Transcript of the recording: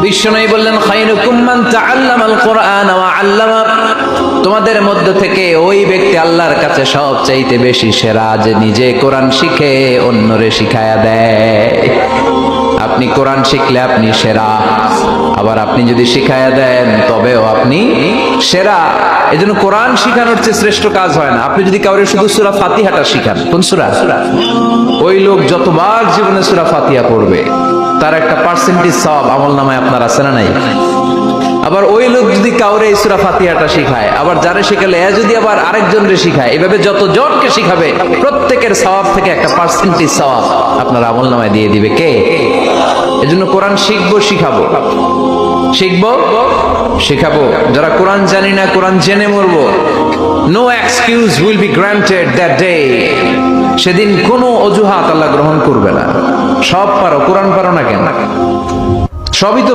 বিশ্বনবী বললেন খায়রুকুম মান তাআল্লামাল কুরআন ওয়া আল্লামা, তোমাদের মধ্য থেকে ওই ব্যক্তি আল্লাহর কাছে সবচাইতে বেশি সেরা যে নিজে কোরআন শিখে অন্যরে শিখায়া দেয়। আপনি কোরআন শিখলে আপনি সেরা, আবার আপনি যদি শিখায়া দেন তবেও আপনি সেরা। এজন্য কোরআন শিখানোর চেয়ে শ্রেষ্ঠ কাজ হয় না। আপনি যদি কাউরে শুধু সূরা ফাতিহাটা শিখান, কোন সূরা, ওই লোক যতবার জীবনে সূরা ফাতিহা পড়বে তার একটা পার্সেন্টেজ সওয়াব আমলনামায় আপনার আছে না নাই? আবার ওই লোক যদি কাউরে সূরা ফাতিহাটা শিখায়, আবার যারে শিখালে যদি আবার আরেকজনরে শিখায়, এভাবে যত জনকে শিখাবে প্রত্যেকের সওয়াব থেকে একটা পার্সেন্টেজ সওয়াব আপনার আমলনামায় দিয়ে দিবে কে? এজন্য কোরআন শিখবো, শিখাবো, শিখবো, শিখাবো। যারা কোরআন জানি না, কোরআন জেনে মরবো। No excuse will be granted that day. সেদিন কোনো অজুহাত আল্লাহ গ্রহণ করবে না। সব পারো, কোরআন পারো না কেন? সবই তো